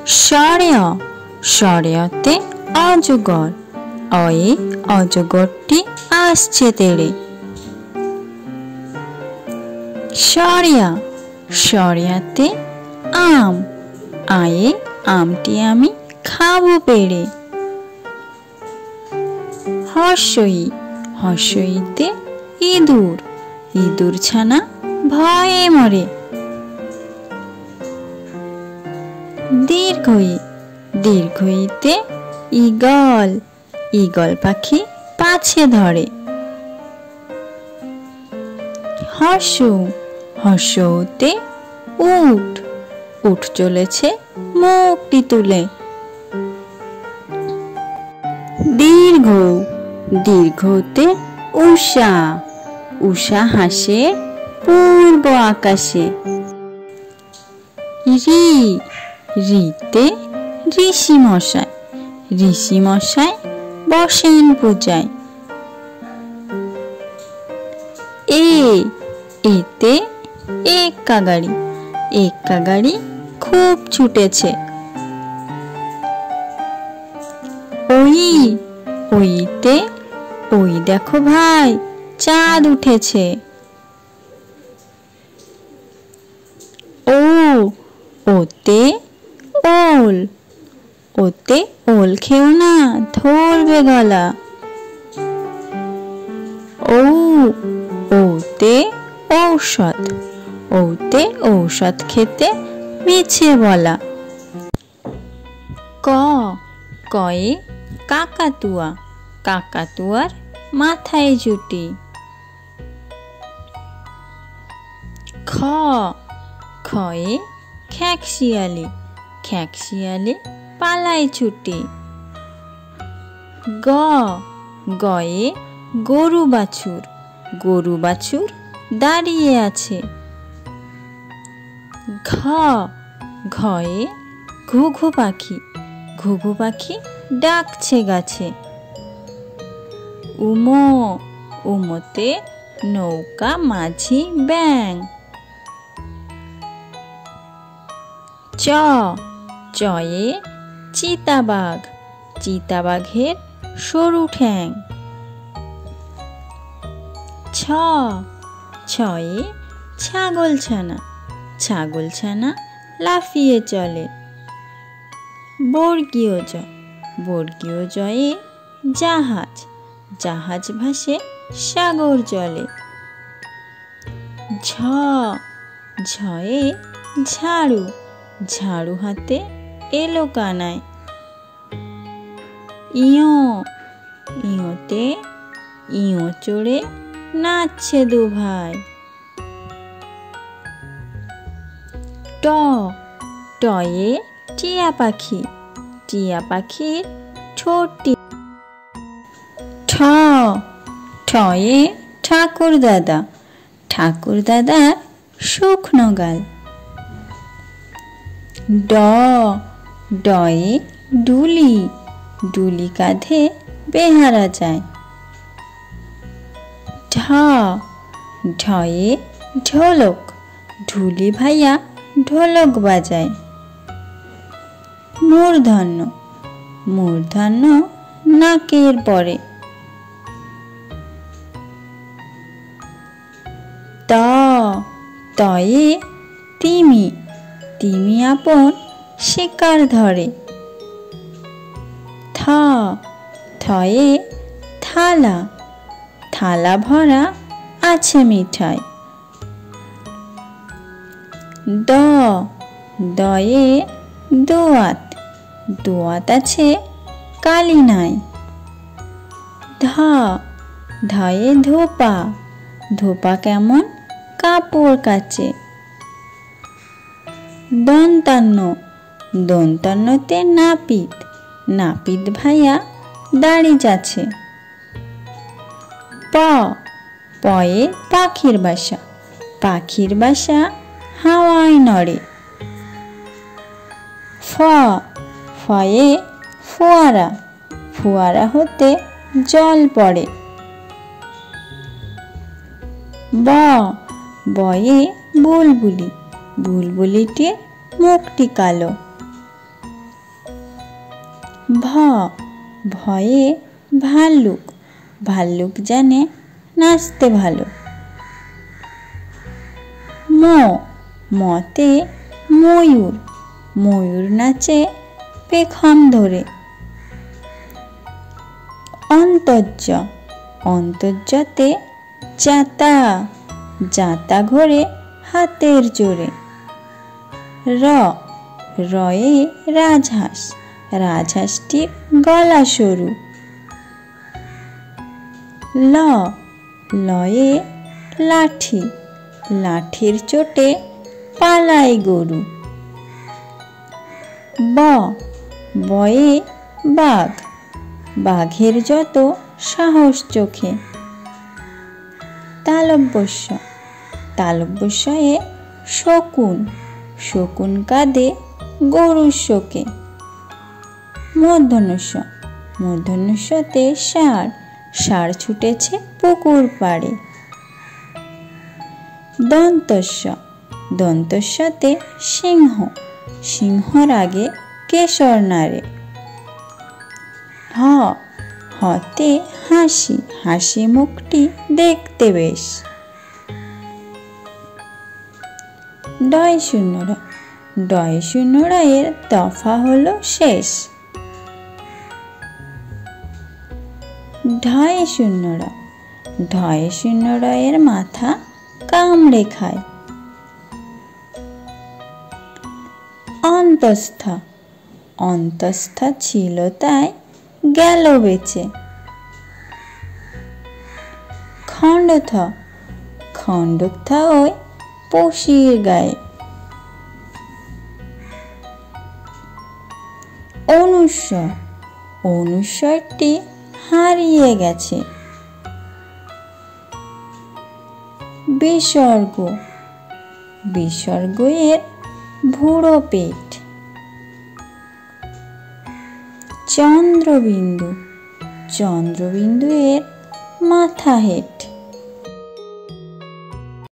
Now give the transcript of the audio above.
সরেয় সরেয়তে অজগর, অয়ে অজগরটি আসছে তেড়ে। সরেয়া সরেয়াতে আম, আয়ে আমটি আমি খাবো পেড়ে। হর্ষই হর্ষইতে ইঁদুর, ইঁদুর ছানা ভয়ে মরে। দীর্ঘই দীর্ঘইতে ঈগল, ঈগল পাখি পাছে ধরে। হর্ষৌ হর্ষৌতে উট, উট চলেছে মুখটি তুলে। দীর্ঘ দীর্ঘতে উষা, উষা হাসে পূর্ব আকাশে। রি রিতে ঋষি মশাই, ঋষি মশাই বসেন পূজায়। এতে এক্কা গাড়ি, এক্কা গাড়ি খুব ছুটেছে। ওই ওইতে ওই দেখো ভাই চাঁদ উঠেছে। ও ওতে ওল, ওতে ওল খেও না ধরবে গলা। ও ওতে ঔষধ, ওতে ঔষধ খেতে মিছে বলা। ক কয়ে কাকাতুয়া, কাকাতুয়ার মাথায় জুটি। খ খয়ে খ্যাকশিয়ালি, খ্যাকশিয়ালি পালায় ছুটি। গ গয়ে গরু বাছুর, গরু বাছুর দাঁড়িয়ে আছে। ঘ ঘয়ে ঘুঘু পাখি, ঘুঘু পাখি ডাকছে গাছে। উমো উমোতে নৌকা মাঝি ব্যাং। চ চয়ে চিতাবাঘ, চিতাবাঘের সরু ঠ্যাং। ছ ছয়ে ছাগলছানা, ছাগলছানা লাফিয়ে চলে। বর্গীয় জ, বর্গীয় জয়ে জাহাজ, জাহাজ ভাসে সাগর জলে। ঝ ঝয়ে ঝাড়ু, ঝাড়ু হাতে এলো কানায়। ইয় ইয়তে ইয় চড়ে নাচছে দু ভাই। ট টয়ে টিয়া পাখি, টিয়া পাখির ঠোঁটটি। ঠ ঠয়ে ঠাকুর দাদা, ঠাকুর দাদার শুকনো গাল। ড ডয়ে ডুলি, ডুলি কাঁধে বেহারা যায়। ঢ ঢয়ে ঢোলক, ঢুলি ভাইয়া ঢোলক বাজায়। মূর্ধন্য মূর্ধন্য নাকের পরে। ত তয়ে তিমি, তিমি আপন শিকার ধরে। থ থয়ে থালা, থালা ভরা আছে মিঠাই। দ দয়ে দোয়াত, দোয়াত আছে কালি নাই। ধ ধয়ে ধোপা, ধোপা কেমন কাপড় কাচে। দন্তান্ন দন্তান্নতে নাপিত, নাপিত ভাইয়া দাড়ি যাচ্ছে। প পয়ে পাখির বাসা, পাখির বাসা হাওয়ায় নড়ে। ফ ফয়ে ফোয়ারা, ফোয়ারা হতে জল পড়ে। ব বয়ে বুলবুলি, বুলবুলিটির মুখটি কালো। ভ ভয়ে ভাল্লুক, ভাল্লুক জানে নাচতে ভালো। ম মতে ময়ূর, ময়ূর নাচে পেখম ধরে। অন্তর্য অন্তর্যতে জাতা, জাতা ঘোরে হাতের জোরে। র রয়ে রাজহাঁস, রাজহাঁসটির গলা সরু। ল লয়ে লাঠি, লাঠির চোটে পালায় গরু। ব বয়ে বাঘ, বাঘের যত সাহস চোখে। তালব্যস্য তালব্যস্যয়ে শকুন, শকুন কাঁদে গরুর শোকে। মূর্ধন্যস্য মূর্ধন্যস্যতে ষাঁড়, ষাঁড় ছুটেছে পুকুর পাড়ে। দন্তস্য দন্তস্যতে সিংহ, সিংহর আগে কেশর নাড়ে। হ হতে হাসি, হাসি মুখটি দেখতে বেশ। ডয় শূন্য র, ডয় শূন্য রয়ের দফা হলো শেষ। ঢয় শূন্য র, ঢয় শূন্য রয়ের মাথা কামড়ে খায়। অন্তস্থ অন্তস্থ ছিল তাই গেল বেঁচে। খণ্ডথ খণ্ডথ ওই পশির গায়ে। অনুস্বর অনুস্বরটি হারিয়ে গেছে। বিসর্গ বিসর্গ এর ভুড়ো পেট। চন্দ্রবিন্দু চন্দ্রবিন্দু এর মাথা হেট।